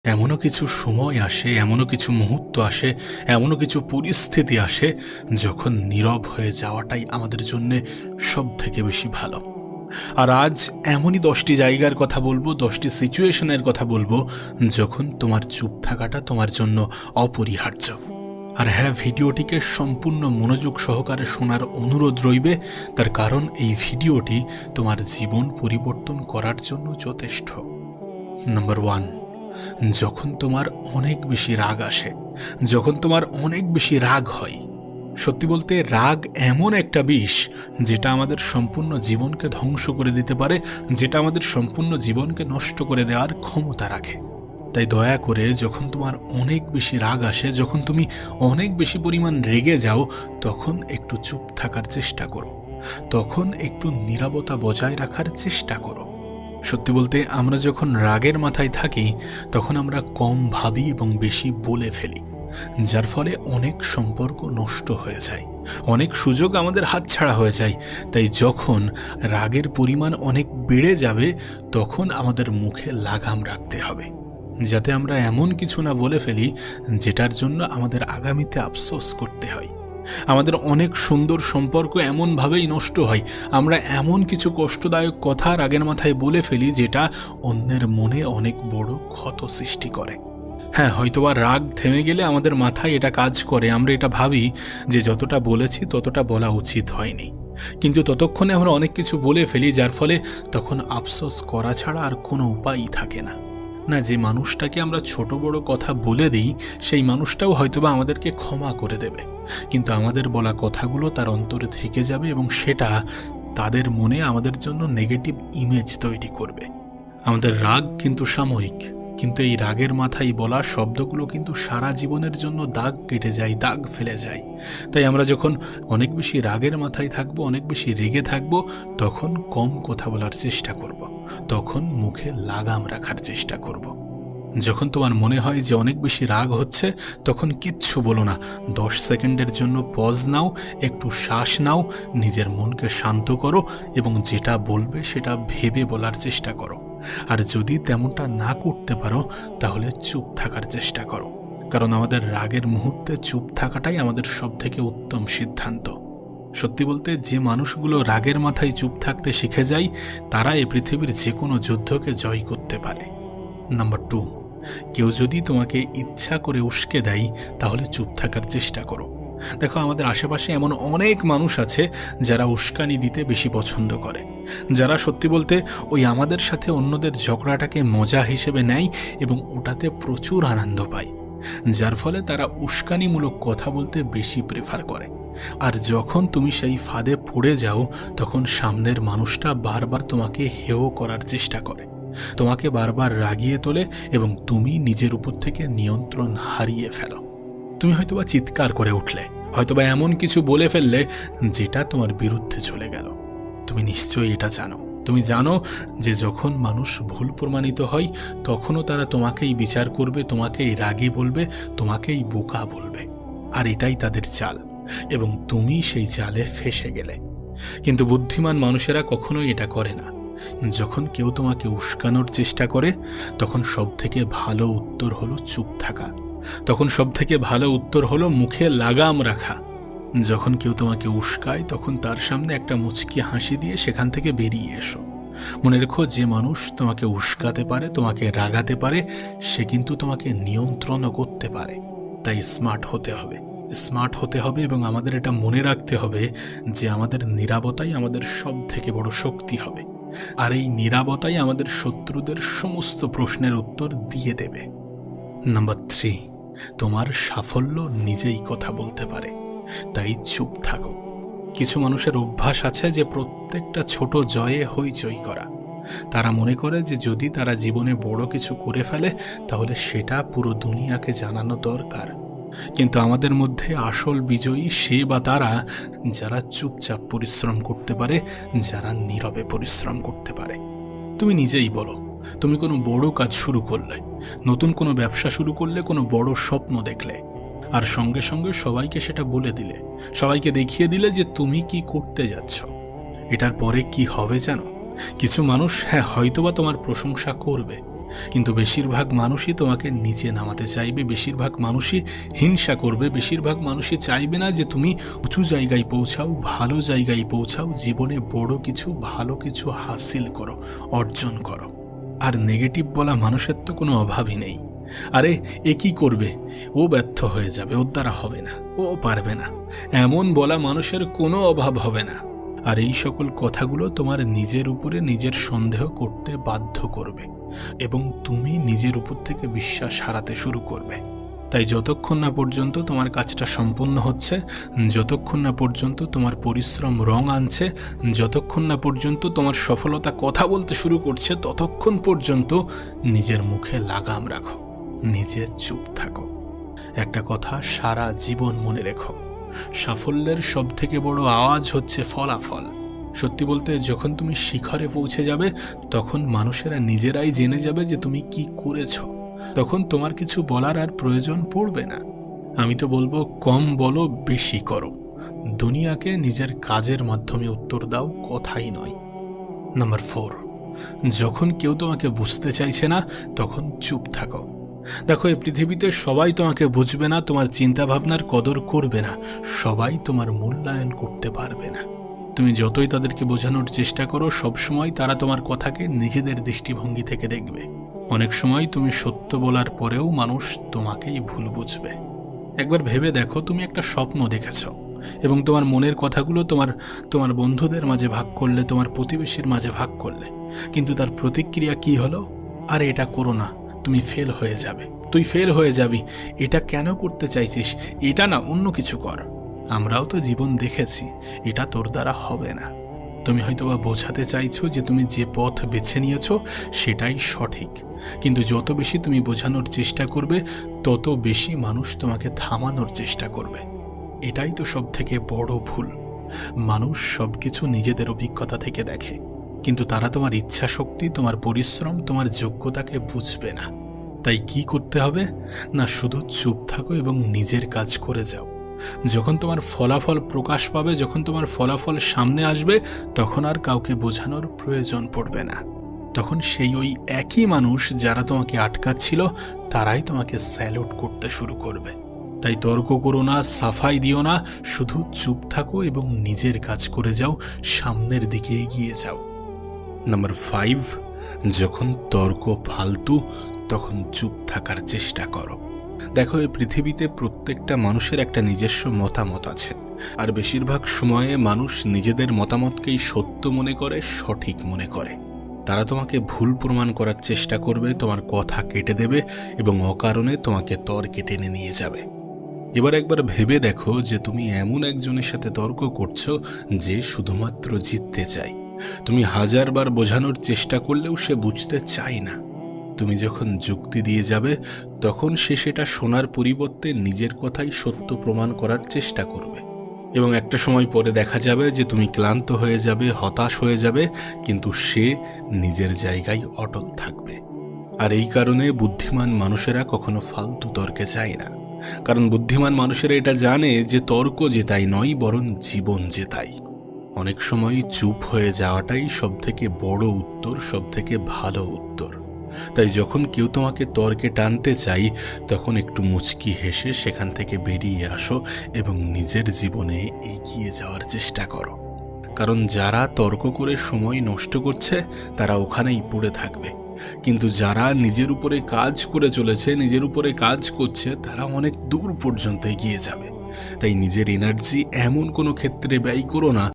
এমনও কিছু সময় আসে, এমনও কিছু মুহূর্ত আসে, এমনও কিছু পরিস্থিতি আসে যখন নীরব হয়ে যাওয়াটাই আমাদের জন্যে সব থেকে বেশি ভালো। আর আজ এমনই 10টি জায়গার কথা বলবো, 10টি সিচুয়েশনের কথা বলবো যখন তোমার চুপ থাকাটা তোমার জন্য অপরিহার্য। আর হ্যাঁ, ভিডিওটিকে সম্পূর্ণ মনোযোগ সহকারে শোনার অনুরোধ রইবে, তার কারণ এই ভিডিওটি তোমার জীবন পরিবর্তন করার জন্য যথেষ্ট। নাম্বার 1, যখন তোমার অনেক বেশি রাগ আসে, যখন তোমার অনেক বেশি রাগ হয়। সত্যি বলতে রাগ এমন একটা বিষ যেটা আমাদের সম্পূর্ণ জীবনকে ধ্বংস করে দিতে পারে, যেটা আমাদের সম্পূর্ণ জীবনকে নষ্ট করে দেওয়ার ক্ষমতা রাখে। তাই দয়া করে যখন তোমার অনেক বেশি রাগ আসে, যখন তুমি অনেক বেশি পরিমাণ রেগে যাও, তখন একটু চুপ থাকার চেষ্টা করো, তখন একটু নীরবতা বজায় রাখার চেষ্টা করো। সত্যি বলতে আমরা যখন রাগের মাথায় থাকি তখন আমরা কম ভাবি এবং বেশি বলে ফেলি, যার ফলে অনেক সম্পর্ক নষ্ট হয়ে যায়, অনেক সুযোগ আমাদের হাতছাড়া হয়ে যায়। তাই যখন রাগের পরিমাণ অনেক বেড়ে যাবে তখন আমাদের মুখে লাগাম রাখতে হবে, যাতে আমরা এমন কিছু না বলে ফেলি যেটার জন্য আমাদের আগামীতে আফসোস করতে হয়। আমাদের অনেক সুন্দর সম্পর্ক এমনভাবেই নষ্ট হয়, আমরা এমন কিছু কষ্টদায়ক কথা রাগের মাথায় বলে ফেলি যেটা অন্যের মনে অনেক বড় ক্ষত সৃষ্টি করে। হ্যাঁ, হয়তোবা রাগ থেমে গেলে আমাদের মাথায় এটা কাজ করে, আমরা এটা ভাবি যে যতটা বলেছি ততটা বলা উচিত হয়নি, কিন্তু ততক্ষণে আমরা অনেক কিছু বলে ফেলি, যার ফলে তখন আফসোস করা ছাড়া আর কোনো উপায়ই থাকে না। যে মানুষটাকে আমরা ছোট বড় কথা বলে দিই সেই মানুষটাও হয়তোবা আমাদেরকে ক্ষমা করে দেবে, কিন্তু আমাদের বলা কথাগুলো তার অন্তরে থেকে যাবে এবং সেটা তাদের মনে আমাদের জন্য নেগেটিভ ইমেজ তৈরি করবে। আমাদের রাগ কিন্তু সাময়িক, কিন্তু এই রাগের মাথায় বলা শব্দগুলো কিন্তু সারা জীবনের জন্য দাগ কেটে যায়, দাগ ফেলে যায়। তাই আমরা যখন অনেক বেশি রাগের মাথায় থাকবো, অনেক বেশি রেগে থাকবো, তখন কম কথা বলার চেষ্টা করব, তখন মুখে লাগাম রাখার চেষ্টা করব। যখন তোমার মনে হয় যে অনেক বেশি রাগ হচ্ছে, তখন কিচ্ছু বলো না, 10 সেকেন্ডের জন্য পজ নাও, একটু শ্বাস নাও, নিজের মনকে শান্ত করো এবং যেটা বলবে সেটা ভেবে বলার চেষ্টা করো। আর যদি তেমনটা না করতে পারো তাহলে চুপ থাকার চেষ্টা করো, কারণ আমাদের রাগের মুহূর্তে চুপ থাকাটাই আমাদের সবথেকে উত্তম সিদ্ধান্ত। সত্যি বলতে যে মানুষগুলো রাগের মাথায় চুপ থাকতে শিখে যায় তারা এই পৃথিবীর যে কোনো যুদ্ধকে জয় করতে পারে। নাম্বার 2, কেউ যদি তোমাকে ইচ্ছা করে উস্কে দেয় তাহলে চুপ থাকার চেষ্টা করো। দেখো, আমাদের আশেপাশে এমন অনেক মানুষ আছে যারা উস্কানি দিতে বেশি পছন্দ করে, যারা সত্যি বলতে ওই আমাদের সাথে অন্যদের ঝগড়াটাকে মজা হিসেবে নেয় এবং ওটাতে প্রচুর আনন্দ পায়, যার ফলে তারা উস্কানিমূলক কথা বলতে বেশি প্রেফার করে। আর যখন তুমি সেই ফাঁদে পড়ে যাও তখন সামনের মানুষটা বারবার তোমাকে হেয় করার চেষ্টা করে, তোমাকে বারবার রাগিয়ে তোলে এবং তুমি নিজের উপর থেকে নিয়ন্ত্রণ হারিয়ে ফেলো। তুমি হয়তোবা চিৎকার করে উঠলে, হয়তোবা এমন কিছু বলে ফেললে যেটা তোমার বিরুদ্ধে চলে গেল। তুমি নিশ্চয়ই এটা জানো, তুমি জানো যে যখন মানুষ ভুল প্রমাণিত হয় তখনও তারা তোমাকেই বিচার করবে, তোমাকেই রাগী বলবে, তোমাকেই বোকা বলবে। আর এটাই তাদের চাল এবং তুমি সেই চালে ফেঁসে গেলে। কিন্তু বুদ্ধিমান মানুষেরা কখনোই এটা করে না। যখন কেউ তোমাকে উস্কানোর চেষ্টা করে তখন সবথেকে ভালো উত্তর হলো চুপ থাকা, তখন সবথেকে ভালো উত্তর হলো মুখে লাগাম রাখা। যখন কেউ তোমাকে উস্কায় তখন তার সামনে একটা মুচকি হাসি দিয়ে সেখান থেকে বেরিয়ে এসো। মনে রেখো, যে মানুষ তোমাকে উস্কাতে পারে, তোমাকে রাগাতে পারে, সে কিন্তু তোমাকে নিয়ন্ত্রণও করতে পারে। তাই স্মার্ট হতে হবে এবং আমাদের এটা মনে রাখতে হবে যে আমাদের নীরবতাই আমাদের সব থেকে বড় শক্তি হবে, আর এই নীরবতাই আমাদের শত্রুদের সমস্ত প্রশ্নের উত্তর দিয়ে দেবে। নাম্বার 3, তোমার সাফল্য নিজেই কথা বলতে পারে, তাই চুপ থাকো। কিছু মানুষের অভ্যাস আছে যে প্রত্যেকটা ছোট জয়ে হইচই করা। তারা মনে করে যে যদি তারা জীবনে বড় কিছু করে ফেলে তাহলে সেটা পুরো দুনিয়াকে জানানো দরকার। কিন্তু আমাদের মধ্যে আসল বিজয়ী সে বা তারা যারা চুপচাপ পরিশ্রম করতে পারে, যারা নীরবে পরিশ্রম করতে পারে। তুমি নিজেই বলো, তুমি কোনো বড় কাজ শুরু করলে, নতুন কোনো ব্যবসা শুরু করলে, কোনো বড় স্বপ্ন দেখলে, আর সঙ্গে সঙ্গে সবাইকে সেটা বলে দিলে, সবাইকে দেখিয়ে দিলে যে তুমি কি করতে যাচ্ছ। এটার পরে কি হবে জানো? কিছু মানুষ হয়তোবা তোমার প্রশংসা করবে, কিন্তু বেশিরভাগ মানুষই তোমাকে নিচে নামাতে চাইবে, বেশিরভাগ মানুষই হিংসা করবে, বেশিরভাগ মানুষই চাইবে না যে তুমি উঁচু জায়গায় পৌঁছাও, ভালো জায়গায় পৌঁছাও, জীবনে বড় কিছু ভালো কিছু হাসিল করো, অর্জন করো। আর নেগেটিভ বলা মানুষের তো কোনো অভাবই নেই। আরে এ কি করবে, ও ব্যর্থ হয়ে যাবে, ওর দ্বারা হবে না, ও পারবে না, এমন বলা মানুষের কোনো অভাব হবে না। আর এই সকল কথাগুলো তোমার নিজের উপরে নিজের সন্দেহ করতে বাধ্য করবে এবং তুমি নিজের উপর থেকে বিশ্বাস হারাতে শুরু করবে। তাই যতক্ষণ না পর্যন্ত তোমার কাজটা সম্পূর্ণ হচ্ছে, যতক্ষণ না পর্যন্ত তোমার পরিশ্রম রং আনছে, যতক্ষণ না পর্যন্ত তোমার সফলতা কথা বলতে শুরু করছে, ততক্ষণ পর্যন্ত নিজের মুখে লাগাম রাখো, নিজে চুপ থাকো। একটা কথা সারা জীবন মনে রেখো, সাফল্যের সবথেকে বড় আওয়াজ হচ্ছে ফলাফল। সত্যি বলতে যখন তুমি শিখরে পৌঁছে যাবে, তখন মানুষেরা নিজেরাই জেনে যাবে যে তুমি কি করেছো। তখন তোমার কিছু বলার আর প্রয়োজন পড়বে না। আমি তো বলবো, কম বলো, বেশি করো। দুনিয়াকে নিজের কাজের মাধ্যমে উত্তর দাও, কথাই নয়। নাম্বার 4, যখন কেউ তোমাকে বুঝতে চাইছে না, তখন চুপ থাকো। দেখো, এই পৃথিবীতে সবাই তোমাকে বুঝবে না, তোমার চিন্তা ভাবনার কদর করবে না, সবাই তোমার মূল্যায়ন করতে পারবে না। তুমি যতই তাদেরকে বোঝানোর চেষ্টা করো, সবসময় তারা তোমার কথাকে নিজেদের দৃষ্টিভঙ্গি থেকে দেখবে। অনেক সময় তুমি সত্য বলার পরেও মানুষ তোমাকেই ভুল বুঝবে। একবার ভেবে দেখো, তুমি একটা স্বপ্ন দেখেছো এবং তোমার মনের কথাগুলো তোমার বন্ধুদের মাঝে ভাগ করলে, তোমার প্রতিবেশীর মাঝে ভাগ করলে, কিন্তু তার প্রতিক্রিয়া কি হলো? আরে এটা করো না, তুমি ফেল হয়ে যাবে, তুই ফেল হয়ে যাবি, এটা কেন করতে চাইছিস, এটা না, অন্য কিছু কর। আমরাও তো জীবন দেখেছি, এটা তোর দ্বারা হবে না। তুমি হয়তোবা বোঝাতে চাইছো যে তুমি যে পথ বেছে নিয়েছো সেটাই সঠিক, কিন্তু যত বেশি তুমি বোঝানোর চেষ্টা করবে, তত বেশি মানুষ তোমাকে থামানোর চেষ্টা করবে। এটাই তো সব থেকে বড় ভুল। মানুষ সবকিছু নিজেদের অভিজ্ঞতা থেকে দেখে, কিন্তু তারা তোমার ইচ্ছা শক্তি, তোমার পরিশ্রম, তোমার যোগ্যতাকে বুঝবে না। তাই কি করতে হবে না, শুধু চুপ থাকো এবং নিজের কাজ করে যাও। যখন তোমার ফলাফল প্রকাশ পাবে, যখন তোমার ফলাফল সামনে আসবে, তখন আর কাউকে বোঝানোর প্রয়োজন পড়বে না। তখন সেই ওই একই মানুষ যারা তোমাকে আটকাচ্ছিল, তারাই তোমাকে স্যালুট করতে শুরু করবে। তাই তর্ক করো না, সাফাই দিও না, শুধু চুপ থাকো এবং নিজের কাজ করে যাও, সামনের দিকে এগিয়ে যাও। নাম্বার 5, যখন তর্ক ফালতু, তখন চুপ থাকার চেষ্টা করো। দেখো, এই পৃথিবীতে প্রত্যেকটা মানুষের একটা নিজস্ব মতামত আছে, আর বেশিরভাগ সময়ে মানুষ নিজেদের মতামতকেই সত্য মনে করে, সঠিক মনে করে। তারা তোমাকে ভুল প্রমাণ করার চেষ্টা করবে, তোমার কথা কেটে দেবে এবং অকারণে তোমাকে তর্কে টেনে নিয়ে যাবে। এবার একবার ভেবে দেখো যে তুমি এমন একজনের সাথে তর্ক করছো যে শুধুমাত্র জিততে চায়। তুমি 1000 বার বোঝানোর চেষ্টা করলেও সে বুঝতে চায় না। তুমি যখন যুক্তি দিয়ে যাবে, তখন সে সেটা শোনার পরিবর্তে নিজের কথাই সত্য প্রমাণ করার চেষ্টা করবে এবং একটা সময় পরে দেখা যাবে যে তুমি ক্লান্ত হয়ে যাবে, হতাশ হয়ে যাবে, কিন্তু সে নিজের জায়গায় অটল থাকবে। আর এই কারণে বুদ্ধিমান মানুষেরা কখনো ফালতু তর্কে যায় না, কারণ বুদ্ধিমান মানুষেরা এটা জানে যে তর্ক জেতাই নয়, বরং জীবন জেতাই। অনেক সময় চুপ হয়ে যাওয়াটাই সবথেকে বড় উত্তর, সবথেকে ভালো উত্তর। তাই যখন কেউ তোমাকে তর্কে টানতে চাই, তখন একটু মুচকি হেসে সেখান থেকে বেরিয়ে আসো এবং নিজের জীবনে এগিয়ে যাওয়ার চেষ্টা করো। কারণ যারা তর্ক করে সময় নষ্ট করছে, তারা ওখানেই পড়ে থাকবে, কিন্তু যারা নিজের উপরে কাজ করে চলেছে, নিজের উপরে কাজ করছে, তারা অনেক দূর পর্যন্ত এগিয়ে যাবে। তাই নিজের এনার্জি এমন কোনো ক্ষেত্রে ব্যয় করো না